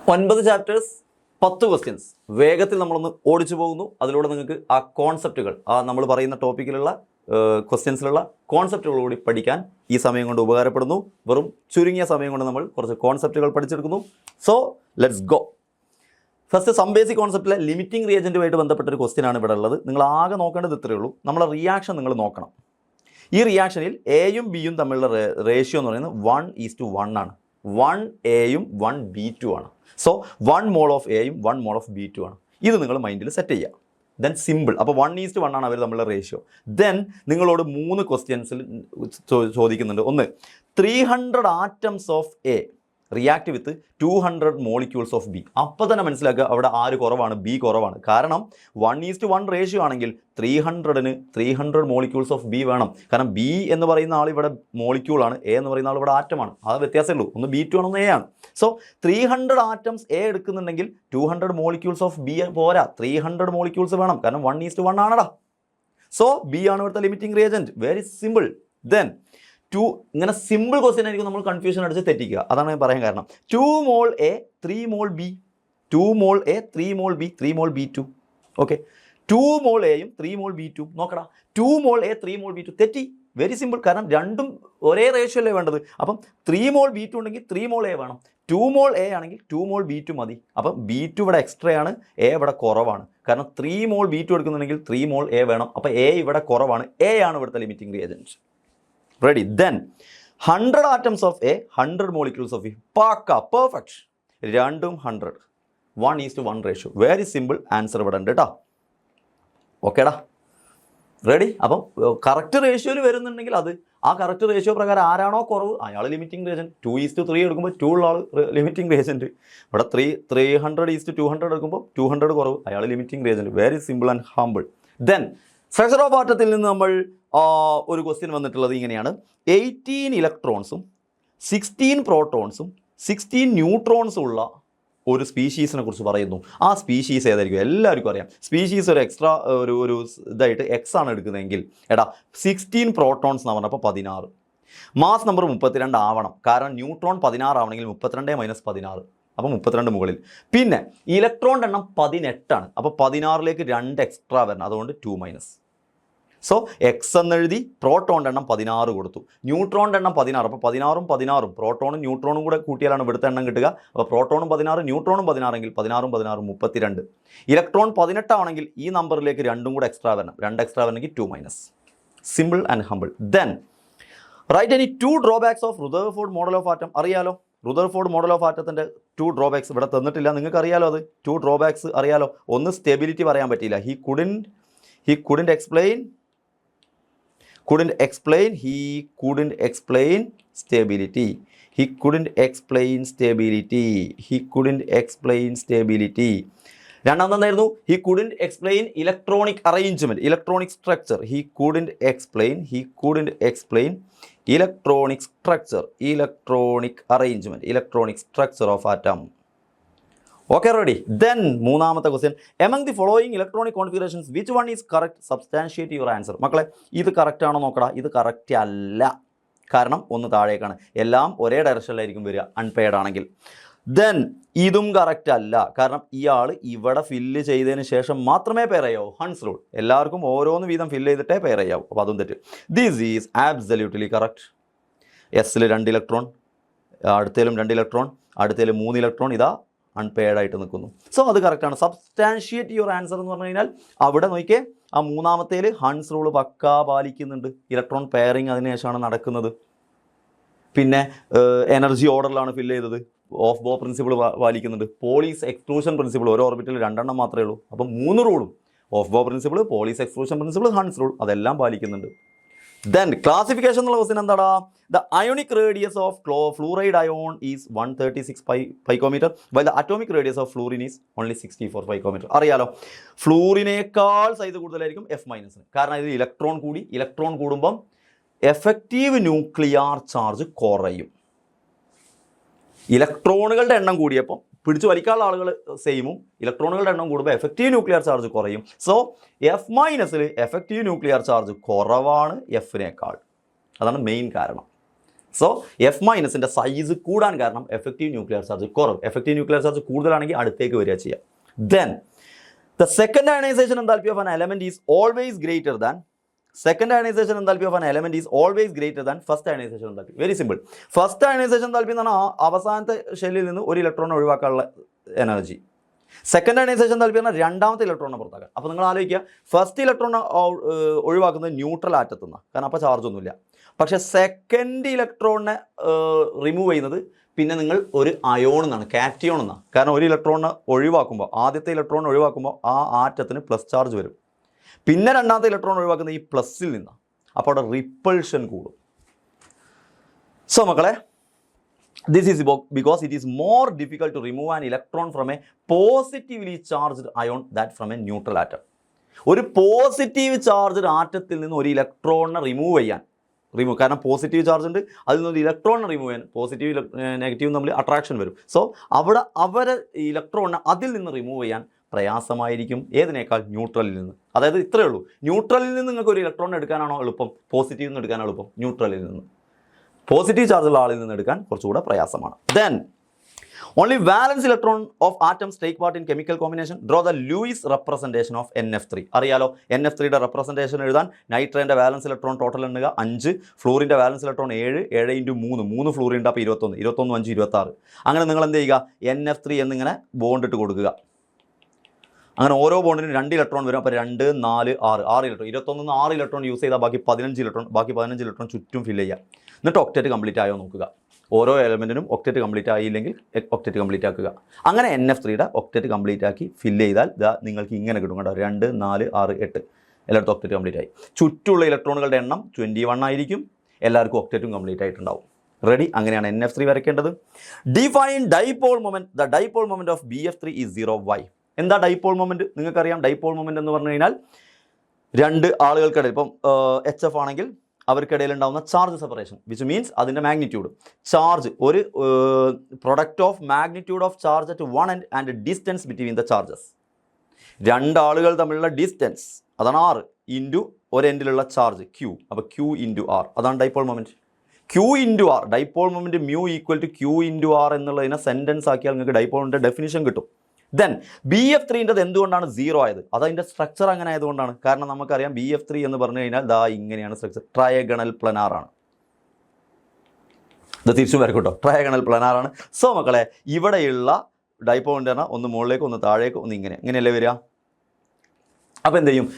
9 chapters 10 questions വേഗത്തിൽ നമ്മളൊന്ന് ഓടിച്ചു പോകുന്നു. അതിലൂടെ നിങ്ങൾക്ക് ആ കോൺസെപ്റ്റുകൾ, നമ്മൾ പറയുന്ന ടോപ്പിക്കിലുള്ള ക്വസ്റ്റ്യൻസിലുള്ള കോൺസെപ്റ്റുകൾ കൂടി പഠിക്കാൻ ഈ സമയം കൊണ്ട് ഉപകാരപ്പെടുന്നു. വെറും ചുരുങ്ങിയ സമയം കൊണ്ട് നമ്മൾ കുറച്ച് കോൺസെപ്റ്റുകൾ പഠിച്ചെടുക്കുന്നു. So let's go. First some basic കോൺസെപ്റ്റിലെ ലിമിറ്റിംഗ് റിയേജൻറ്റുമായിട്ട് ബന്ധപ്പെട്ടൊരു ക്വസ്റ്റ്യനാണ് ഇവിടെ ഉള്ളത്. നിങ്ങൾ ആകെ നോക്കേണ്ടത് ഇത്രയേ ഉള്ളൂ. നമ്മളെ റിയാക്ഷൻ നിങ്ങൾ നോക്കണം. ഈ റിയാക്ഷനിൽ എയും ബിയും തമ്മിലുള്ള റേഷ്യോ എന്ന് പറയുന്നത് 1:1 ആണ്. 1 എയും 1 B2 ആണ്. സോ 1 മോൾ ഓഫ് എയും 1 മോൾ ഓഫ് B2 ആണ്. ഇത് നിങ്ങൾ മൈൻഡിൽ സെറ്റ് ചെയ്യുക. Then simple. അപ്പോൾ 1:1 ആണ് അവർ തമ്മിലുള്ള റേഷ്യോ. ദെൻ നിങ്ങളോട് 3 ക്വസ്റ്റ്യൻസിൽ ചോദിക്കുന്നുണ്ട്. ഒന്ന്, 300 atoms of A react with 200 molecules of B. അപ്പോൾ തന്നെ മനസ്സിലാക്കുക അവിടെ ആര് കുറവാണ്, ബി കുറവാണ്. കാരണം 1:1 റേഷ്യോ ആണെങ്കിൽ 300-ന് 300 മോളിക്യൂൾസ് ഓഫ് ബി വേണം. കാരണം ബി എന്ന് പറയുന്ന ആൾ ഇവിടെ മോളിക്യൂളാണ്, എ എന്ന് പറയുന്ന ആൾ ഇവിടെ ആറ്റമാണ്. അത് വ്യത്യാസമേ ഉള്ളൂ. ഒന്ന് B2 ആണ്, ഒന്ന് എ ആണ്. സോ 300 ആറ്റംസ് എ എടുക്കുന്നുണ്ടെങ്കിൽ 200 മോളിക്യൂൾസ് ഓഫ് ബി പോരാ, 300 മോളിക്യൂൾസ് വേണം. കാരണം 1:1 ആണടാ. സോ ബി ആണ് ഇവിടുത്തെ limiting reagent. Very simple. Then 2 ഇങ്ങനെ സിമ്പിൾ ക്വസ്റ്റ്യൻ ആയിരിക്കും നമ്മൾ കൺഫ്യൂഷൻ അടിച്ച് തെറ്റിക്കുക. അതാണ് ഞാൻ പറയാൻ കാരണം. 2 mole A 3 mole B, 2 mole A 3 mole B, 3 mole B2. Okay, 2 mole എയും 3 മോൾ B2 നോക്കടാ. 2 മോൾ എ 3 മോൾ B2 തെറ്റി. Very simple. കാരണം രണ്ടും ഒരേ റേഷ്യോ അല്ലേ വേണ്ടത്. അപ്പം 3 മോൾ B2 ഉണ്ടെങ്കിൽ 3 മോൾ എ വേണം. 2 മോൾ എ ആണെങ്കിൽ 2 മോൾ B2 മതി. അപ്പം B2 ഇവിടെ എക്സ്ട്രാ ആണ്, എ ഇവിടെ കുറവാണ്. കാരണം 3 മോൾ B2 എടുക്കുന്നുണ്ടെങ്കിൽ 3 മോൾ എ വേണം. അപ്പോൾ എ ഇവിടെ കുറവാണ്. എ ആണ് ഇവിടുത്തെ limiting reagent. Ready? Then 100 atoms of A, 100 molecules of B. Paka, perfect. രണ്ടും 100. 1:1 റേഷ്യോ. Very simple. ആൻസർ ഇവിടെ ഉണ്ട് കേട്ടോ. ഓക്കേടാ, റെഡി? അപ്പം കറക്റ്റ് റേഷ്യോയിൽ വരുന്നുണ്ടെങ്കിൽ അത് ആ കറക്റ്റ് റേഷ്യോ പ്രകാരം ആരാണോ കുറവ് അയാൾ ലിമിറ്റിംഗ് റിയേജൻറ്റ്. 2:3 എടുക്കുമ്പോൾ 2 ഉള്ള ആൾ ലിമിറ്റിംഗ് റിയേജൻറ്റ്. ഇവിടെ 300:200 എടുക്കുമ്പോൾ 200 കുറവ്, അയാൾ limiting reagent. Very simple and humble. Then structure of ആറ്റത്തിൽ നിന്ന് നമ്മൾ ഒരു ക്വസ്റ്റ്യൻ വന്നിട്ടുള്ളത് ഇങ്ങനെയാണ്. 18 ഇലക്ട്രോൺസും 16 പ്രോട്ടോൺസും 16 ന്യൂട്രോൺസും ഉള്ള ഒരു സ്പീഷീസിനെ കുറിച്ച് പറയുന്നു. ആ സ്പീഷീസ് ഏതായിരിക്കും? എല്ലാവർക്കും അറിയാം. സ്പീഷീസ് ഒരു എക്സ്ട്രാ ഒരു ഇതായിട്ട് എക്സ് ആണ് എടുക്കുന്നതെങ്കിൽ, എടാ 16 പ്രോട്ടോൺസ് എന്ന് പറഞ്ഞപ്പോൾ 16. മാസ് നമ്പർ 32 ആവണം. കാരണം ന്യൂട്രോൺ 16 ആവണമെങ്കിൽ 32 - 16, അപ്പോൾ 32 മുകളിൽ. പിന്നെ ഇലക്ട്രോണിൻ്റെ എണ്ണം 18 ആണ്. അപ്പോൾ 16ലേക്ക് 2 എക്സ്ട്രാ വരണം. അതുകൊണ്ട് 2-. സോ എക്സ് എന്നെഴുതി, പ്രോട്ടോണിൻ്റെ എണ്ണം 16 കൊടുത്തു, ന്യൂട്രോണിൻ്റെ എണ്ണം 16. അപ്പോൾ 16 പ്രോട്ടോണും ന്യൂട്രോണും കൂടെ കൂട്ടിയാലാണ് ഇവിടുത്തെ എണ്ണം കിട്ടുക. അപ്പോൾ പ്രോട്ടോണും 16 ന്യൂട്രോണും 16 എങ്കിൽ 16 32. ഇലക്ട്രോൺ 18 ആണെങ്കിൽ ഈ നമ്പറിലേക്ക് 2 കൂടെ എക്സ്ട്രാ വരണം. 2 എക്സ്ട്രാ വരണമെങ്കിൽ 2-. Simple and humble. Then write any 2 drawbacks of Rutherford model of atom. അറിയാലോ റുദർഫോർഡ് മോഡൽ ഓഫ് ആറ്റത്തിൻ്റെ 2 ഡ്രോബാക്സ് ഇവിടെ തന്നിട്ടില്ല. നിങ്ങൾക്ക് അറിയാലോ അത് 2 ഡ്രോബാക്സ് അറിയാലോ. ഒന്ന്, സ്റ്റെബിലിറ്റി പറയാൻ പറ്റിയില്ല. He couldn't explain stability. രണ്ടാമതായിരുന്നു he couldn't explain electronic arrangement, electronic structure. He couldn't explain electronic structure, electronic arrangement, electronic structure of atom. Okay, ready? Then മൂന്നാമത്തെ question. Among the following electronic configurations, which one is correct? Substantiate your answer. മക്കളെ, ഇത് correct ആണോ നോക്കടാ. ഇത് correct അല്ല. കാരണം ഒന്ന് താഴേക്കാണ്. എല്ലാം ഒരേ ഡയറക്ഷനിലായിരിക്കും വരിക അൺപെയർഡ് ആണെങ്കിൽ. ദെൻ ഇതും കറക്റ്റ് അല്ല. കാരണം ഇയാൾ ഇവിടെ ഫില്ല് ചെയ്തതിന് ശേഷം മാത്രമേ പെയർ ചെയ്യാവൂ. Hund's rule. എല്ലാവർക്കും ഓരോന്ന് വീതം ഫില്ല് ചെയ്തിട്ടേ പെയർ ചെയ്യാവൂ. അപ്പോൾ അതും തെറ്റ്. This is absolutely correct. എസ്സിൽ 2 ഇലക്ട്രോൺ, അടുത്തേലും 2 ഇലക്ട്രോൺ, അടുത്തേലും 3 ഇലക്ട്രോൺ. ഇതാ അൺപെയർഡ് ആയിട്ട് നിൽക്കുന്നു. സോ അത് കറക്റ്റാണ്. സബ്സ്റ്റാൻഷിയേറ്റ് യുവർ ആൻസർ എന്ന് പറഞ്ഞു കഴിഞ്ഞാൽ അവിടെ നോക്കിയേ, ആ മൂന്നാമത്തേൽ ഹൺസ് റൂൾ പക്കാ പാലിക്കുന്നുണ്ട്. ഇലക്ട്രോൺ പെയറിങ് അതിനുശേഷമാണ് നടക്കുന്നത്. പിന്നെ എനർജി ഓർഡറിലാണ് ഫില്ല് ചെയ്തത്. ഓഫ് ബോ പ്രിൻസിപ്പിൾ പാലിക്കുന്നുണ്ട്. പോളീസ് എക്സ്ക്ലൂഷൻ പ്രിൻസിപ്പിൾ ഒരു ഓർബിറ്റിൽ 2 എണ്ണം മാത്രമേ ഉള്ളൂ. അപ്പം 3 റൂളും, ഓഫ് ബോ principle, Pauli's exclusion principle, Hund's rule, അതെല്ലാം പാലിക്കുന്നുണ്ട്. ദെൻ ക്ലാസിഫിക്കേഷൻ എന്നുള്ള ക്വസ്റ്റ്യൻ എന്താടാ? The ionic radius of fluoride ion is 136 picometre, while the atomic radius of fluorine is only 64 picometre. അറിയാലോ, ഫ്ലൂറിനേക്കാൾ സൈസ് കൂടുതലായിരിക്കും F-ന്. കാരണം ഇതിൽ ഇലക്ട്രോൺ കൂടുമ്പം എഫക്റ്റീവ് ന്യൂക്ലിയർ ചാർജ് കുറയും. ഇലക്ട്രോണുകളുടെ എണ്ണം കൂടിയപ്പം പിടിച്ചു വലിക്കാനുള്ള ആളുകൾ സെയിമും, ഇലക്ട്രോണുകളുടെ എണ്ണം കൂടുമ്പോൾ എഫക്റ്റീവ് ന്യൂക്ലിയർ ചാർജ് കുറയും. So F- effective nuclear charge കുറവാണ് Fനേക്കാൾ. അതാണ് മെയിൻ കാരണം. സോ എഫ് മൈനസിൻ്റെ സൈസ് കൂടാൻ കാരണം എഫക്റ്റീവ് ന്യൂക്ലിയർ ചാർജ് കുറവ്. എഫക്റ്റീവ് ന്യൂക്ലിയർ ചാർജ് കൂടുതലാണെങ്കിൽ അടുത്തേക്ക് വരിക ചെയ്യുക. Then the second ionisation enthalpy of an element is always greater than second ionisation enthalpy of an element is always greater than first ionisation enthalpy. Very simple. First ionisation enthalpy എന്ന് പറഞ്ഞാൽ അവസാനത്തെ ഷെല്ലിൽ നിന്ന് ഒരു ഇലക്ട്രോൺ ഒഴിവാക്കാനുള്ള energy. Second ionisation enthalpy പറഞ്ഞാൽ രണ്ടാമത്തെ ഇലക്ട്രോണിനെ പുറത്താക്കുക. അപ്പോൾ നിങ്ങൾ ആലോചിക്കുക, ഫസ്റ്റ് ഇലക്ട്രോൺ ഒഴിവാക്കുന്നത് ന്യൂട്രൽ ആറ്റത്തിൽ നിന്നാണ്, കാരണം അപ്പോൾ ചാർജ് ഒന്നുമില്ല. പക്ഷേ സെക്കൻഡ് ഇലക്ട്രോണിനെ റിമൂവ് ചെയ്യുന്നത് പിന്നെ നിങ്ങൾ ഒരു അയോൺ എന്നാണ്, കാറ്റിയോൺ എന്നാണ്. കാരണം ഒരു ഇലക്ട്രോണിനെ ഒഴിവാക്കുമ്പോൾ, ആദ്യത്തെ ഇലക്ട്രോൺ ഒഴിവാക്കുമ്പോൾ ആ ആറ്റത്തിന് പ്ലസ് ചാർജ് വരും. പിന്നെ രണ്ടാമത്തെ ഇലക്ട്രോൺ ഒഴിവാക്കുന്നത് ഈ പ്ലസ്സിൽ നിന്നാണ്. അപ്പോൾ അവിടെ റിപ്പൾഷൻ കൂടും. സോ മക്കളെ, this is because it is more difficult to remove an electron from a positively charged ion than from a neutral atom. ഒരു പോസിറ്റീവ് ചാർജ്ഡ് ആറ്റത്തിൽ നിന്ന് ഒരു ഇലക്ട്രോണിനെ റിമൂവ് ചെയ്യാൻ, കാരണം പോസിറ്റീവ് ചാർജ് ഉണ്ട്, അതിൽ നിന്ന് ഒരു ഇലക്ട്രോണിനെ റിമൂവ് ചെയ്യാൻ, പോസിറ്റീവ് നെഗറ്റീവ് തമ്മിൽ അട്രാക്ഷൻ വരും. സോ അവിടെ അവരെ ഇലക്ട്രോണിനെ അതിൽ നിന്ന് റിമൂവ് ചെയ്യാൻ പ്രയാസമായിരിക്കും ഏതിനേക്കാൾ? ന്യൂട്രലിൽ നിന്ന്. അതായത് ഇത്രയേ ഉള്ളൂ, ന്യൂട്രലിൽ നിന്ന് നിങ്ങൾക്ക് ഒരു ഇലക്ട്രോൺ എടുക്കാനാണോ എളുപ്പം, പോസിറ്റീവിൽ നിന്ന് എടുക്കാനാണോ എളുപ്പം? ന്യൂട്രലിൽ നിന്ന്. പോസിറ്റീവ് ചാർജുള്ള ആളിൽ നിന്ന് എടുക്കാൻ കുറച്ചുകൂടെ പ്രയാസമാണ്. Then only valence electron of atoms take part in chemical combination. Draw the Lewis representation of NF3. അറിയാലോ, NF3യുടെ റെപ്രസെൻറ്റേഷൻ എഴുതാൻ നൈട്രേൻ്റെ വാലൻസ് ഇലക്ട്രോൺ ടോട്ടൽ എണ്ണുക 5, ഫ്ലൂറിൻ്റെ വാലൻസ് ഇലക്ട്രോൺ 7, 7 × 3 ഫ്ലൂറിൻ ഉണ്ട്, അപ്പോൾ 21, 21, 5, 26. അങ്ങനെ നിങ്ങൾ എന്ത് ചെയ്യുക, NF3 എന്നിങ്ങനെ ബോണ്ട് ഇട്ട് കൊടുക്കുക. അങ്ങനെ ഓരോ ബോണ്ടിനും 2 ഇലക്ട്രോൺ വരും. അപ്പോൾ 2, 4, 6 ഇലക്ട്രോൺ, 21 6 ഇലക്ട്രോൺ യൂസ് ചെയ്താൽ ബാക്കി 15 ഇലക്ട്രോൺ ചുറ്റും ഫില്ല് ചെയ്യുക. എന്നിട്ട് ഒക്ടേറ്റ് കംപ്ലീറ്റ് ആയോ നോക്കുക. ഓരോ എലമെൻറ്റിനും ഒക്ടേറ്റ് കംപ്ലീറ്റ് ആയില്ലെങ്കിൽ ഒക്ടേറ്റ് കംപ്ലീറ്റ് ആക്കുക. അങ്ങനെ NF3യുടെ ഒക്ടേറ്റ് കംപ്ലീറ്റ് ആക്കി ഫില്ല് ചെയ്താൽ നിങ്ങൾക്ക് ഇങ്ങനെ കിട്ടും കേട്ടോ. 2, 4, 6, 8 എല്ലായിടത്തും ഒക്ടേറ്റ് കംപ്ലീറ്റ് ആയി. ചുറ്റുള്ള ഇലക്ട്രോണുകളുടെ എണ്ണം 21 ആയിരിക്കും. എല്ലാവർക്കും ഒക്ടേറ്റും കംപ്ലീറ്റ് ആയിട്ടുണ്ടാവും. റെഡി? അങ്ങനെയാണ് NF3 വരയ്ക്കേണ്ടത്. Define dipole moment. The dipole moment of BF3 is 0. Why? എന്താ ഡൈപോൾ മൊമെൻറ്റ്? നിങ്ങൾക്കറിയാം, ഡൈപോൾ മൊമെൻറ്റ് എന്ന് പറഞ്ഞു കഴിഞ്ഞാൽ രണ്ട് ആളുകൾക്കിടയിൽ, ഇപ്പം HF ആണെങ്കിൽ അവർക്കിടയിൽ ഉണ്ടാകുന്ന ചാർജ് സെപ്പറേഷൻ, വിച്ച് മീൻസ് അതിൻ്റെ മാഗ്നിറ്റ്യൂഡ്. ചാർജ് ഒരു product of magnitude of charge at one end and distance between the charges. രണ്ടാളുകൾ തമ്മിലുള്ള ഡിസ്റ്റൻസ്, അതാണ് R, ഇൻറ്റു ഒരു എൻഡിലുള്ള ചാർജ് Q. അപ്പോൾ Q × R, അതാണ് dipole moment. Q × R, dipole moment μ = Q × R എന്നുള്ളതിനെ സെൻറ്റൻസ് ആക്കിയാൽ നിങ്ങൾക്ക് ഡൈപോളിൻ്റെ ഡെഫിനിഷൻ കിട്ടും. ദെൻ BF3ൻ്റെത് എന്തുകൊണ്ടാണ് 0 ആയത്? അതതിൻ്റെ സ്ട്രക്ചർ അങ്ങനെ ആയതുകൊണ്ടാണ്. കാരണം നമുക്കറിയാം BF3 എന്ന് പറഞ്ഞു കഴിഞ്ഞാൽ ദാ ഇങ്ങനെയാണ് സ്ട്രക്ചർ, ട്രയഗണൽ പ്ലനാറാണ്. ഇത് തിരിച്ചു വരക്കും കേട്ടോ, ട്രയഗണൽ പ്ലനാറാണ്. സോ മക്കളെ, ഇവിടെയുള്ള ഡൈപോളിൻ്റെ എണ്ണം ഒന്ന് മുകളിലേക്ക്, ഒന്ന് താഴേക്ക്, ഒന്ന് ഇങ്ങനെയല്ലേ വരിക. അപ്പോൾ എന്ത് ചെയ്യും,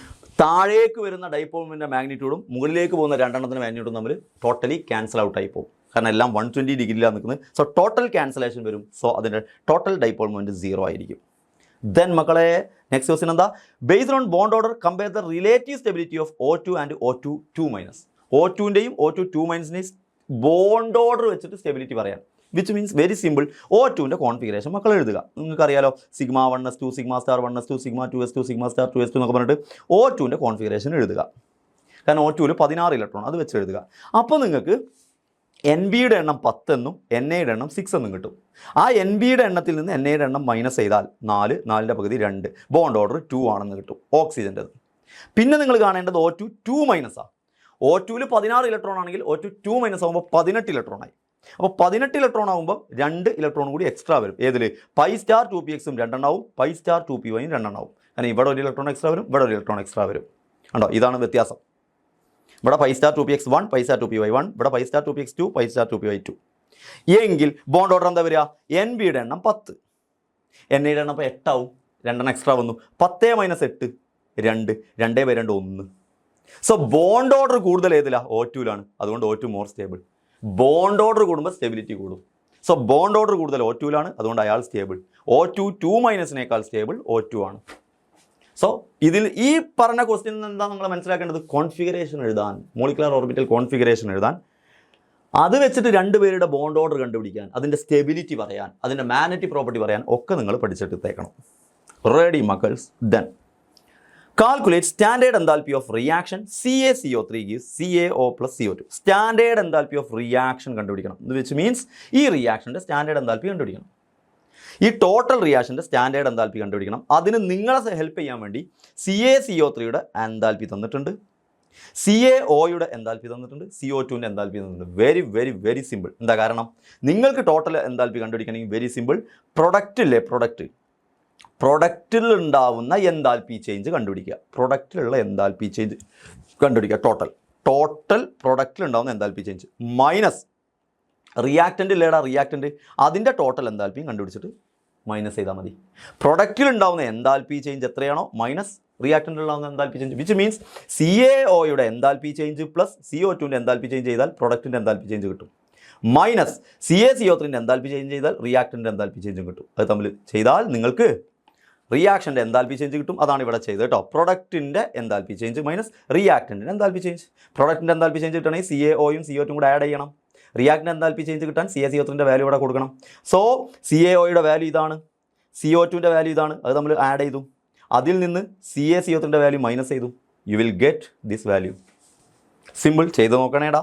താഴേക്ക് വരുന്ന ഡൈപോളിൻ്റെ മാഗ്നിറ്റ്യൂഡും മുകളിലേക്ക് പോകുന്ന രണ്ടെണ്ണത്തിൻ്റെ മാഗ്നിറ്റ്യൂഡും തമ്മിൽ ടോട്ടലി ക്യാൻസൽ ഔട്ട് ആയി പോകും. കാരണം എല്ലാം 120 ഡിഗ്രിയിലാണ് നിൽക്കുന്നത്. സോ ടോട്ടൽ ക്യാൻസലേഷൻ വരും. സോ അതിൻ്റെ ടോട്ടൽ ഡൈപോൾ മൊമെൻറ്റ് 0 ആയിരിക്കും. ദെൻ മക്കളെ, നെക്സ്റ്റ് ക്വസ്റ്റ്യൻ എന്താ? Based on bond order compare the relative stability of O2 and O2 2-. O2ൻ്റെയും O2 2-ൻ്റെയും ബോണ്ട് ഓർഡർ വെച്ചിട്ട് സ്റ്റെബിലിറ്റി പറയാം. വിച്ച് മീൻസ് വെരി സിമ്പിൾ, O2ൻ്റെ കോൺഫിഗറേഷൻ മക്കൾ എഴുതുക. നിങ്ങൾക്കറിയാലോ, σ1s2, σ*1s2, σ2s2, σ*2s2 എന്നൊക്കെ പറഞ്ഞിട്ട് O2ൻ്റെ കോൺഫിഗറേഷൻ എഴുതുക. കാരണം O2ൽ 16 ഇലക്ട്രോൺ, അത് വെച്ച് എഴുതുക. അപ്പോൾ നിങ്ങൾക്ക് NBയുടെ എണ്ണം 10 എന്നും NAയുടെ എണ്ണം 6 എന്നും കിട്ടും. ആ NBയുടെ എണ്ണത്തിൽ നിന്ന് NAയുടെ എണ്ണം മൈനസ് ചെയ്താൽ 4, 4ൻ്റെ പകുതി 2, ബോണ്ട് ഓർഡർ 2 ആണെന്ന് കിട്ടും ഓക്സിജൻ്റെത്. പിന്നെ നിങ്ങൾ കാണേണ്ടത് O2 2- O2ൽ 16 ഇലക്ട്രോൺ ആണെങ്കിൽ O2 2- ആകുമ്പോൾ 18 ഇലക്ട്രോൺ ആയി. അപ്പോൾ 18 ഇലക്ട്രോൺ ആകുമ്പോൾ 2 ഇലക്ട്രോൺ കൂടി എക്സ്ട്രാ വരും. ഏതിൽ? π* 2px 2 ആവും, π* 2py 2 ആവും. കാരണം ഇവിടെ ഒരു ഇലക്ട്രോൺ എക്സ്ട്രാ വരും, ഇവിടെ ഒരു ഇലക്ട്രോൺ എക്സ്ട്രാ വരും. കണ്ടോ, ഇതാണ് വ്യത്യാസം. ഇവിടെ π* 2px 1, π* 2py 1, ഇവിടെ π* 2px 2, π* 2py 2. എങ്കിൽ ബോണ്ട് ഓർഡർ എന്താ വരിക? NBയുടെ എണ്ണം 10, NAയുടെ എണ്ണം അപ്പോൾ 8 ആവും. 2 എക്സ്ട്രാ വന്നു. 10 - 8 2, 2/2 1. സോ ബോണ്ട് ഓർഡർ കൂടുതൽ ഏതിലാണ്? O2ലാണ്. അതുകൊണ്ട് O2 more stable. Bond order കൂടുമ്പോൾ സ്റ്റെബിലിറ്റി കൂടും. സോ ബോണ്ട് ഓർഡർ കൂടുതൽ O2ലാണ്, അതുകൊണ്ട് അയാൾ സ്റ്റേബിൾ. O2 2- സ്റ്റേബിൾ O2 ആണ്. സോ ഇതിൽ ഈ പറഞ്ഞ ക്വസ്റ്റ്യനിൽ നിന്ന് എന്താ നിങ്ങൾ മനസ്സിലാക്കേണ്ടത്? കോൺഫിഗറേഷൻ എഴുതാൻ, മോളിക്കുലർ ഓർബിറ്റൽ കോൺഫിഗറേഷൻ എഴുതാൻ, അത് വെച്ചിട്ട് രണ്ടുപേരുടെ ബോണ്ട് ഓർഡർ കണ്ടുപിടിക്കാൻ, അതിൻ്റെ സ്റ്റെബിലിറ്റി പറയാൻ, അതിൻ്റെ മാഗ്നറ്റിക് പ്രോപ്പർട്ടി പറയാൻ ഒക്കെ നിങ്ങൾ പഠിച്ചെടുത്തേക്കണം. റെഡി മക്കൾസ്? Then calculate standard enthalpy of reaction CaCO3 gives CaO + CO2. Standard enthalpy of reaction കണ്ടുപിടിക്കണം. വിച്ച് മീൻസ് ഈ റിയാക്ഷൻ്റെ സ്റ്റാൻഡേർഡ് എൻതാൽപ്പി കണ്ടുപിടിക്കണം. ഈ ടോട്ടൽ റിയാക്ഷൻ്റെ സ്റ്റാൻഡേർഡ് എൻതാൽപ്പി കണ്ടുപിടിക്കണം. അതിന് നിങ്ങളെ ഹെൽപ്പ് ചെയ്യാൻ വേണ്ടി CaCO3യുടെ എൻതാൽപ്പി തന്നിട്ടുണ്ട്, CaOയുടെ എൻതാൽപ്പി തന്നിട്ടുണ്ട്, CO2ൻ്റെ എൻതാൽപ്പി തന്നിട്ടുണ്ട്. Very very very simple. എന്താ കാരണം? നിങ്ങൾക്ക് ടോട്ടൽ എൻതാൽപ്പി കണ്ടുപിടിക്കണമെങ്കിൽ വെരി സിമ്പിൾ. പ്രൊഡക്റ്റിൽ ഉണ്ടാവുന്ന എൻതാൽപ്പി ചേഞ്ച് കണ്ടുപിടിക്കുക. പ്രൊഡക്റ്റിലുള്ള എൻതാൽപ്പി ചേഞ്ച് കണ്ടുപിടിക്കുക. ടോട്ടൽ പ്രൊഡക്റ്റിൽ ഉണ്ടാവുന്ന എൻതാൽപ്പി ചേഞ്ച് മൈനസ് റിയാക്റ്റൻ്റ് ഇല്ലേടാ, റിയാക്റ്റൻ്റ് അതിൻ്റെ ടോട്ടൽ എൻതാൽപ്പിയും കണ്ടുപിടിച്ചിട്ട് മൈനസ് ചെയ്താൽ മതി. പ്രൊഡക്റ്റിൽ ഉണ്ടാവുന്ന എൻതാൽപ്പി ചേഞ്ച് എത്രയാണോ മൈനസ് റിയാക്റ്റൻ്റിൽ ഉണ്ടാവുന്ന എൻതാൽപ്പി ചേഞ്ച്, വിച്ച് മീൻസ് CaOയുടെ എൻതാൽപ്പി ചേഞ്ച് പ്ലസ് CO2ൻ്റെ എൻതാൽപ്പി ചേഞ്ച് ചെയ്താൽ പ്രൊഡക്റ്റിൻ്റെ എൻതാൽപ്പി ചേഞ്ച് കിട്ടും. മൈനസ് CaCO3ൻ്റെ എൻതാൽപ്പി ചേഞ്ച് ചെയ്താൽ റിയാക്റ്റൻ്റെ എൻതാൽപ്പി ചേഞ്ചും കിട്ടും. അത് തമ്മിൽ ചെയ്താൽ നിങ്ങൾക്ക് റിയാക്ഷൻ്റെ എൻതാൽപ്പി ചേഞ്ച് കിട്ടും. അതാണ് ഇവിടെ ചെയ്തത് കേട്ടോ. പ്രൊഡക്റ്റിൻ്റെ എൻതാൽപ്പി ചേഞ്ച് മൈനസ് റിയാക്റ്റൻ്റെ എൻതാൽപ്പി ചേഞ്ച്. പ്രൊഡക്റ്റിൻ്റെ എൻതാൽപ്പി ചേഞ്ച് കിട്ടണമെങ്കിൽ CaOയും CO2ം കൂടെ ആഡ് ചെയ്യണം. റിയാക്റ്റിൻ്റെ എൻതാൽപ്പി ചേഞ്ച് കിട്ടാൻ CaCO3ൻ്റെ വാല്യൂ ഇവിടെ കൊടുക്കണം. സോ CaOയുടെ വാല്യൂ ഇതാണ്, CO2ൻ്റെ വാല്യൂ ഇതാണ്, അത് നമ്മൾ ആഡ് ചെയ്തു. അതിൽ നിന്ന് CaCO3ൻ്റെ വാല്യൂ മൈനസ് ചെയ്തു. You will get this value. Simple. ചെയ്ത് നോക്കണേടാ.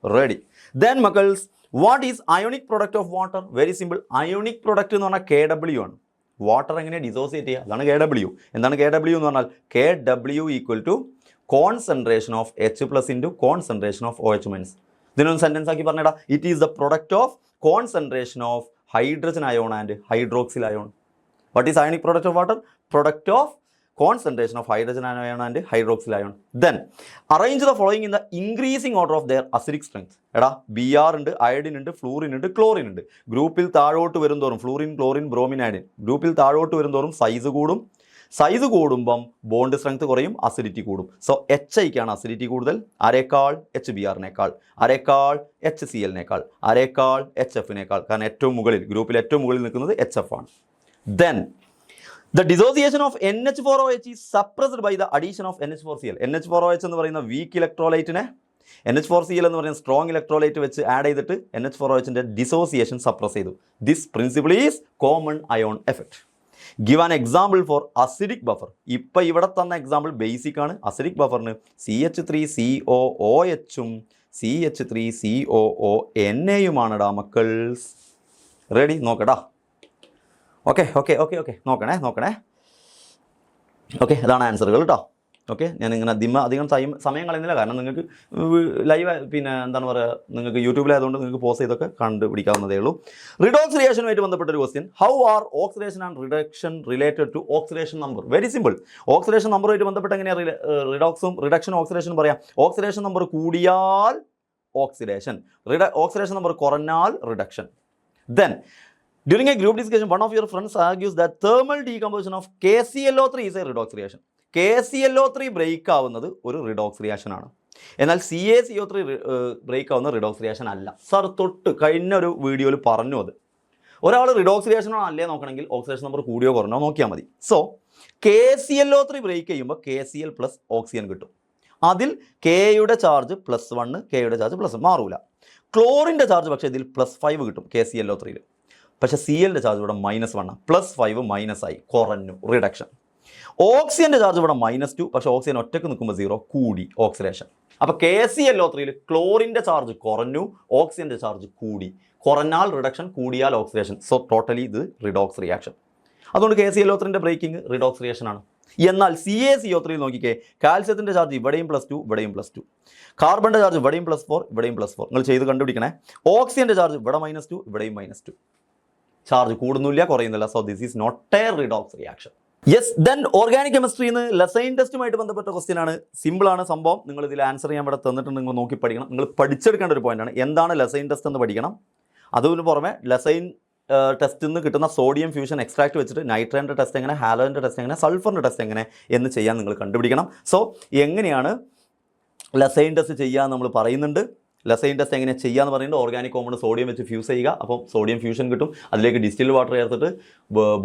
റെഡി. ദെൻ മക്കൾസ്, what is ionic product of water? Very simple. Ionic product എന്ന് പറഞ്ഞാൽ KW ആണ്. വാട്ടർ എങ്ങനെ ഡിസോസിയേറ്റ് ചെയ്യുക? അതാണ് KW. എന്താണ് KW എന്ന് പറഞ്ഞാൽ? KW equal to concentration of H+ into concentration of OH minus. ഇതിനൊന്ന് സെൻറ്റൻസ് ആക്കി പറഞ്ഞേടാ. It is the product of concentration of hydrogen ion and hydroxyl ion. What is ionic product of water? Product of concentration of hydrogen ion and hydroxyl ion. Then arrange the following in the increasing order of their acidic strength. എടാ Br ഉണ്ട്, iodine ഉണ്ട്, fluorine ഉണ്ട്, chlorine ഉണ്ട്. ഗ്രൂപ്പിൽ താഴോട്ട് വരുന്തോറും fluorine, chlorine, bromine, iodine ഗ്രൂപ്പിൽ താഴോട്ട് വരുന്തോറും size കൂടും. സൈസ് കൂടുമ്പം ബോണ്ട് സ്ട്രെങ്ത് കുറയും, അസിഡിറ്റി കൂടും. സോ HIക്കാണ് അസിഡിറ്റി കൂടുതൽ, ആരേക്കാൾ? HBrനേക്കാൾ, ആരേക്കാൾ? HClനേക്കാൾ, ആരേക്കാൾ? HFനേക്കാൾ. കാരണം ഏറ്റവും മുകളിൽ ഗ്രൂപ്പിൽ ഏറ്റവും മുകളിൽ നിൽക്കുന്നത് HF ആണ്. Then the dissociation of NH4OH is suppressed by the addition of NH4Cl. NH4OH എന്ന് പറയുന്ന വീക്ക് ഇലക്ട്രോലൈറ്റിനെ NH4Cl എന്ന് പറയുന്ന സ്ട്രോങ് ഇലക്ട്രോലൈറ്റ് വെച്ച് ആഡ് ചെയ്തിട്ട് NH4OHൻ്റെ ഡിസോസിയേഷൻ സപ്രസ് ചെയ്തു. This principle is common ion effect. Give an example for acidic buffer. ഇപ്പം ഇവിടെ തന്ന എക്സാമ്പിൾ ബേസിക് ആണ്. അസിഡിക് ബഫറിന് CH3COOHും CH3COONAയുമാണെടാ മക്കൾസ്. റെഡി? നോക്കടാ. ഓക്കെ നോക്കണേ. ഓക്കെ, അതാണ് ആൻസറുകൾ കേട്ടോ. ഓക്കെ, ഞാൻ ഇങ്ങനെ അധികം സമയം കളയുന്നില്ല, കാരണം നിങ്ങൾക്ക് ലൈവ് എന്താണ് പറയുക, നിങ്ങൾക്ക് യൂട്യൂബിലായതുകൊണ്ട് നിങ്ങൾക്ക് പോസ് ചെയ്തൊക്കെ കണ്ടുപിടിക്കാവുന്നതേ ഉള്ളൂ. റിഡോക്സ് റിയാക്ഷനുമായിട്ട് ബന്ധപ്പെട്ടൊരു question. How are oxidation and reduction related to oxidation number? Very simple. Oxidation നമ്പറുമായിട്ട് ബന്ധപ്പെട്ട് എങ്ങനെയാണ് റിഡക്ഷനും ഓക്സിഡേഷനും പറയാം? ഓക്സിഡേഷൻ നമ്പർ കൂടിയാൽ ഓക്സിഡേഷൻ, ഓക്സിഡേഷൻ നമ്പർ കുറഞ്ഞാൽ reduction. Then during a group discussion, one of your friends argues that thermal decomposition of KClO3 is a redox reaction. KClO3 break ആവുന്നത് ഒരു റിഡോക്സ് റിയാക്ഷൻ ആണ്. എന്നാൽ CaCO3 ബ്രേക്ക് ആവുന്ന redox reaction അല്ല. Sir തൊട്ട് കഴിഞ്ഞ ഒരു വീഡിയോയിൽ പറഞ്ഞു. അത് ഒരാൾ റിഡോക്സ് റിയാക്ഷനോ അല്ലേ നോക്കണമെങ്കിൽ ഓക്സിഡേഷൻ നമ്പർ കൂടിയോ കുറഞ്ഞോ നോക്കിയാൽ മതി. സോ KClO3 ബ്രേക്ക് ചെയ്യുമ്പോൾ KCl പ്ലസ് ഓക്സിജൻ കിട്ടും. അതിൽ Kയുടെ ചാർജ് +1, Kയുടെ ചാർജ് +1 മാറൂല. ക്ലോറിൻ്റെ ചാർജ് പക്ഷേ ഇതിൽ +5 കിട്ടും KClO3യിൽ. പക്ഷേ CLൻ്റെ ചാർജ് ഇവിടെ -1, +5 മൈനസായി, കുറഞ്ഞു, റിഡക്ഷൻ. ഓക്സിജൻ്റെ ചാർജ് ഇവിടെ -2, പക്ഷേ ഓക്സിജൻ ഒറ്റയ്ക്ക് നിൽക്കുമ്പോൾ 0, കൂടി, ഓക്സിഡേഷൻ. അപ്പോൾ KClO3യിൽ ക്ലോറിൻ്റെ ചാർജ് കുറഞ്ഞു, ഓക്സിജൻ്റെ ചാർജ് കൂടി. കുറഞ്ഞാൽ റിഡക്ഷൻ, കൂടിയാൽ ഓക്സിഡേഷൻ. സോ ടോട്ടലി ഇത് റിഡോക്സ് റിയാക്ഷൻ. അതുകൊണ്ട് KClO3ൻ്റെ ബ്രേക്കിംഗ് റിഡോക്സ് റിയാക്ഷൻ ആണ്. എന്നാൽ CaCO3 നോക്കിക്കേ, കാൽസ്യത്തിൻ്റെ ചാർജ് ഇവിടെയും +2, ഇവിടെയും +2, കാർബണിൻ്റെ ചാർജ് ഇവിടെയും +4, ഇവിടെയും +4. നിങ്ങൾ ചെയ്ത് കണ്ടുപിടിക്കണേ. ഓക്സിജൻ്റെ ചാർജ് ഇവിടെ -2, ഇവിടെയും -2. ചാർജ് കൂടുന്നില്ല, കുറയുന്നില്ല. So this is not a redox reaction. Yes. Then organic കെമിസ്ട്രിന്ന് ലസൈൻ ടെസ്റ്റുമായിട്ട് ബന്ധപ്പെട്ട ക്വസ്റ്റ്യൻ ആണ്. സിമ്പിളാണ് സംഭവം. നിങ്ങൾ ഇതിൽ ആൻസർ ചെയ്യാൻ ഇവിടെ തന്നിട്ടുണ്ട്, നിങ്ങൾ നോക്കി പഠിക്കണം. നിങ്ങൾ പഠിച്ചെടുക്കേണ്ട ഒരു പോയിന്റാണ്. എന്താണ് ലസൈൻ ടെസ്റ്റ് എന്ന് പഠിക്കണം. അതിന് പുറമെ ലസൈൻ ടെസ്റ്റിൽ നിന്ന് കിട്ടുന്ന സോഡിയം ഫ്യൂഷൻ എക്സ്ട്രാക്ട് വെച്ചിട്ട് നൈട്രേൻ്റെ ടെസ്റ്റ് എങ്ങനെ, ഹാലോജൻ്റെ ടെസ്റ്റ് എങ്ങനെ, സൾഫറിൻ്റെ ടെസ്റ്റ് എങ്ങനെ എന്ന് ചെയ്യാൻ നിങ്ങൾ കണ്ടുപിടിക്കണം. സോ എങ്ങനെയാണ് ലസൈൻ ടെസ്റ്റ് ചെയ്യുക നമ്മൾ പറയുന്നുണ്ട്. ലസൈൻ ടെസ്റ്റ് എങ്ങനെ ചെയ്യാന്ന് പറയുന്നത്, ഓർഗാനിക് കോമ്പൗണ്ട് സോഡിയം വെച്ച് ഫ്യൂസ് ചെയ്യുക. അപ്പം സോഡിയം ഫ്യൂഷൻ കിട്ടും. അതിലേക്ക് ഡിസ്റ്റിൽ വാട്ടർ ചേർത്തിട്ട്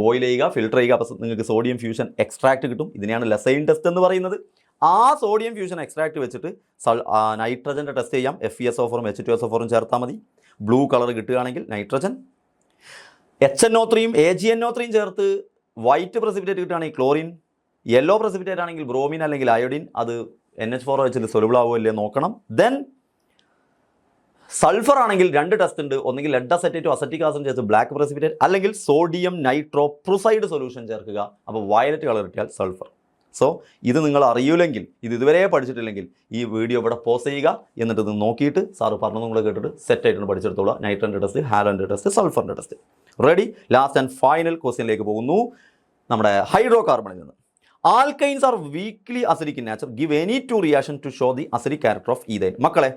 ബോയിൽ ചെയ്യുക, ഫിൽട്ടർ ചെയ്യുക. അപ്പോൾ നിങ്ങൾക്ക് സോഡിയം ഫ്യൂഷൻ എക്സ്ട്രാക്ട് കിട്ടും. ഇതിനെയാണ് ലസൈൻ ടെസ്റ്റ് എന്ന് പറയുന്നത്. ആ സോഡിയം ഫ്യൂഷൻ എക്സ്ട്രാക്ട് വെച്ചിട്ട് നൈട്രജൻ്റെ ടെസ്റ്റ് ചെയ്യാം. FeSO4ഉം H2SO4ഉം ചേർത്താൽ മതി. ബ്ലൂ കളർ കിട്ടുകയാണെങ്കിൽ നൈട്രജൻ. HNO3യും AgNO3യും ചേർത്ത് വൈറ്റ് പ്രസിപ്പിറ്റേറ്റ് കിട്ടുകയാണെങ്കിൽ ക്ലോറിൻ. യെല്ലോ പ്രസിപ്പിറ്റേറ്റ് ആണെങ്കിൽ ബ്രോമിൻ അല്ലെങ്കിൽ അയോഡിൻ. അത് NH4OH സൊല്യൂബിൾ ആവുമല്ലേ നോക്കണം. ദെൻ സൾഫർ ആണെങ്കിൽ 2 ടെസ്റ്റ് ഉണ്ട്. ഒന്നെങ്കിൽ ലെഡ് അസറ്റേറ്റോ അസറ്റിക് ആസിഡ് ചേർത്ത് ബ്ലാക്ക് പ്രസിപ്പിറ്റേറ്റ്, അല്ലെങ്കിൽ സോഡിയം നൈട്രോ പ്രുസൈഡ് സൊല്യൂഷൻ ചേർക്കുക. അപ്പോൾ വയലറ്റ് കളർ കിട്ടിയാൽ സൾഫർ. സോ ഇത് നിങ്ങൾ അറിയില്ലെങ്കിൽ, ഇത് ഇതുവരെ പഠിച്ചിട്ടില്ലെങ്കിൽ ഈ വീഡിയോ ഇവിടെ പോസ് ചെയ്യുക, എന്നിട്ട് ഇത് നോക്കിയിട്ട് സാറ് പറഞ്ഞതും കൂടെ കേട്ടിട്ട് സെറ്റായിട്ടാണ് പഠിച്ചെടുത്തോളൂ. നൈട്രൻ്റെ ടെസ്റ്റ്, ഹാലോൻ്റെ ടെസ്റ്റ്, സൾഫറിൻ്റെ test. Ready? Last and final ക്വസ്റ്റ്യനിലേക്ക് പോകുന്നു. നമ്മുടെ ഹൈഡ്രോ കാർബണിൽ നിന്ന് alkynes are weakly acidic in nature, give any two reaction to show the acidic character of ethyne. മക്കളെ,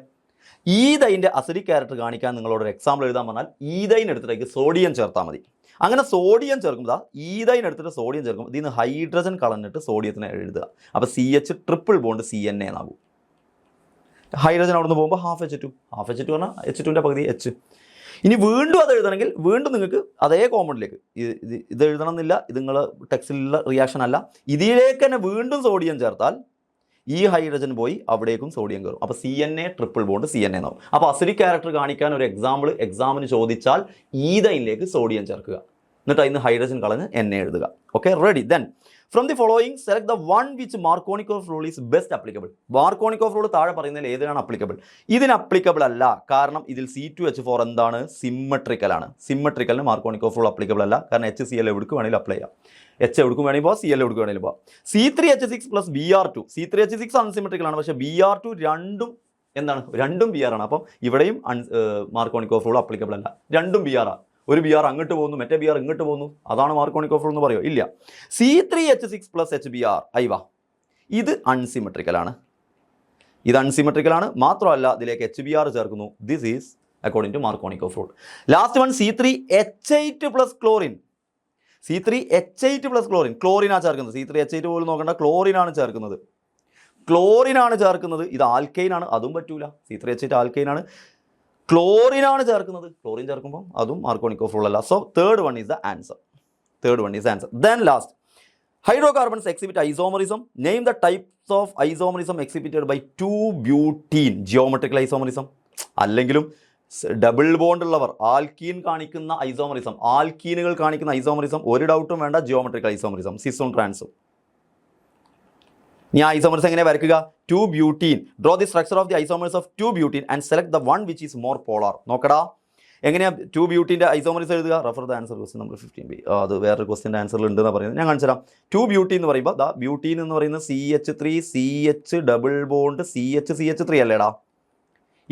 ഈഥൈൻ്റെ അസിഡിക് ക്യാരക്ടർ കാണിക്കാൻ നിങ്ങളോട് ഒരു എക്സാമ്പിൾ എഴുതാൻ പറഞ്ഞാൽ ഈഥൈൻ എടുത്തിട്ടേക്ക് സോഡിയം ചേർത്താൽ മതി. അങ്ങനെ സോഡിയം ചേർക്കുമ്പോൾ ഈഥൈൻ എടുത്തിട്ട് സോഡിയം ചേർക്കും, ഇതിൽ നിന്ന് ഹൈഡ്രജൻ കളഞ്ഞിട്ട് സോഡിയത്തിനെ എഴുതുക. അപ്പോൾ CH ട്രിപ്പിൾ ബോണ്ട് CNA എന്നാകും. ഹൈഡ്രജൻ അവിടെ നിന്ന് പോകുമ്പോൾ ½ H2 പറഞ്ഞാൽ H2ൻ്റെ പകുതി H. ഇനി വീണ്ടും അത് എഴുതണമെങ്കിൽ വീണ്ടും നിങ്ങൾക്ക് അതേ കോമ്പൗണ്ടിലേക്ക് ഇത് എഴുതണം എന്നില്ല, ഇത് നിങ്ങൾ ടെക്സ്റ്റിലുള്ള റിയാക്ഷൻ അല്ല, ഇതിലേക്ക് തന്നെ വീണ്ടും സോഡിയം ചേർത്താൽ ഈ ഹൈഡ്രജൻ പോയി അവിടേക്കും സോഡിയം കയറും. അപ്പോൾ CNA ട്രിപ്പിൾ ബോണ്ട് CNA എന്നാവും. അപ്പോൾ അസിഡിക് ക്യാരക്ടർ കാണിക്കാൻ ഒരു എക്സാമിന് ചോദിച്ചാൽ ഈഥൈനിലേക്ക് സോഡിയം ചേർക്കുക, എന്നിട്ട് അതിന് ഹൈഡ്രജൻ കളഞ്ഞ് NA എഴുതുക. Okay, ready? Then from the following select the one which Markovnikov rule is best applicable. Markovnikov rule താഴെ പറയുന്നതിൽ ഏതിനാണ് അപ്ലിക്കബിൾ? ഇതിന് അപ്ലിക്കബിൾ അല്ല, കാരണം ഇതിൽ C2H4 എന്താണ്? സിമ്മട്രിക്കലാണ്. സിമ്മട്രിക്കലിന് മാർക്കോണിക്കോഫ് റൂൾ അപ്ലിക്കബിൾ അല്ല, കാരണം HCl എവിടേക്ക് വേണമെങ്കിലും അപ്ലൈ ചെയ്യാം. H എവിടേക്കും വേണമെങ്കിൽ പോകാം, Cl എവിടേക്ക് വേണമെങ്കിലും പോകാം. C3H6 plus Br2. C3H6 അൺസിമെട്രിക്കലാണ്, പക്ഷേ Br2 രണ്ടും എന്താണ്? രണ്ടും Br ആണ്. അപ്പം ഇവിടെയും മാർക്കോണിക്കോഫ് റൂൾ അപ്ലിക്കബിൾ അല്ല, രണ്ടും Br ആണ്. ഒരു Br അങ്ങോട്ട് പോകുന്നു, മറ്റേ Br ഇങ്ങോട്ട് പോകുന്നു, അതാണ് മാർക്കോണിക്കോഫ് റൂൾ എന്ന് പറയുമോ? ഇല്ല. C3H6 പ്ലസ് HBr അയവ, ഇത് അൺസിമെട്രിക്കലാണ്. ഇത് അൺസിമെട്രിക്കലാണ്, മാത്രമല്ല ഇതിലേക്ക് HBr ചേർക്കുന്നു. This is according to Markovnikov rule. Last one C3H8 plus chlorine. C3H8 plus chlorine, ക്ലോറിനാണ് ചേർക്കുന്നത്. C3H8 പോലും നോക്കണ്ട, ക്ലോറിനാണ് ചേർക്കുന്നത്. ഇത് ആൽക്കൈനാണ്, അതും പറ്റൂല. C3H8 ആൽക്കൈനാണ്, ക്ലോറിനാണ് ചേർക്കുന്നത്. ക്ലോറിൻ ചേർക്കുമ്പോൾ അതും മാർക്കോണിക്കോഫ് റൂൾ അല്ല. So third one is the answer. Then last, hydrocarbons exhibit isomerism. Name the types of isomerism exhibited by 2-butene. Geometrical isomerism അല്ലെങ്കിലും ഡബിൾ ബോണ്ട് ഉള്ളവർ ആൽക്കീൻ കാണിക്കുന്ന ഐസോമറിസം, ആൽക്കീനുകൾ കാണിക്കുന്ന ഐസോമറിസം, ഒരു ഡൗട്ടും വേണ്ട, ജിയോമെട്രിക്കൽ ഐസോമറിസം, സിസും ട്രാൻസും. ഞാൻ ഐസോമറിസം എങ്ങനെ വരയ്ക്കുക? 2-butene. Draw the structure of the isomers of 2-butene and select the one which is more polar. നോക്കടാ, എങ്ങനെയാണ് 2-butene ഐസോമറിസം എഴുതുക? Refer the answer question number 15B. അത് വേറൊരു ക്വസ്റ്റ്യൻ്റെ ആൻസറിൽ ഉണ്ടെന്ന് പറയുന്നത് ഞാൻ കാണിച്ചു തരാം. 2-butene എന്ന് പറയുമ്പോൾ ബ്യൂട്ടീൻ എന്ന് പറയുന്നത് CH3 CH double bond CH അല്ലേടാ.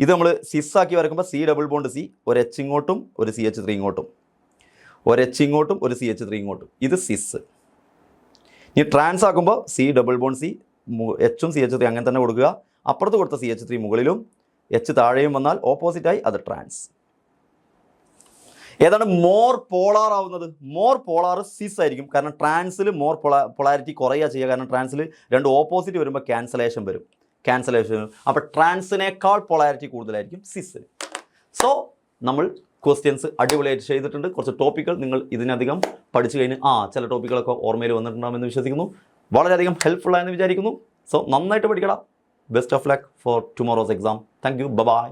ഇത് നമ്മൾ സിസ് ആക്കി വരയ്ക്കുമ്പോൾ C ഡബിൾ ബോണ്ട് C, ഒരു H ഇങ്ങോട്ടും ഒരു CH3 ഇങ്ങോട്ടും, ഒരു H ഇങ്ങോട്ടും ഒരു CH3 ഇങ്ങോട്ടും, ഇത് സിസ്. ഇനി ട്രാൻസ് ആക്കുമ്പോൾ C double bond C, H ഉം CH3 അങ്ങനെ തന്നെ കൊടുക്കുക. അപ്പുറത്ത് കൊടുത്ത CH3 മുകളിലും H താഴെയും വന്നാൽ ഓപ്പോസിറ്റായി അത് ട്രാൻസ്. ഏതാണ് മോർ പോളാർ ആവുന്നത്? മോർ പോളാർ സിസ് ആയിരിക്കും, കാരണം ട്രാൻസിൽ മോർ പൊളാരിറ്റി കുറയുക ചെയ്യുക, കാരണം ട്രാൻസിൽ രണ്ട് ഓപ്പോസിറ്റ് വരുമ്പോൾ ക്യാൻസലേഷൻ വരും. അപ്പോൾ ട്രാൻസിനേക്കാൾ പൊളാരിറ്റി കൂടുതലായിരിക്കും സിസിൽ. സോ നമ്മൾ ക്വസ്റ്റ്യൻസ് അടിപൊളിയായിട്ട് ചെയ്തിട്ടുണ്ട്. കുറച്ച് ടോപ്പിക്കുകൾ നിങ്ങൾ ഇതിനധികം പഠിച്ചു കഴിഞ്ഞ് ചില ടോപ്പിക്കുകളൊക്കെ ഓർമ്മയിൽ വന്നിട്ടുണ്ടാകുമെന്ന് വിശ്വസിക്കുന്നു. വളരെയധികം ഹെൽപ്ഫുൾ ആയെന്ന് വിചാരിക്കുന്നു. സോ നന്നായിട്ട് പഠിക്കണം. Best of luck for tomorrow's exam. Thank you. By.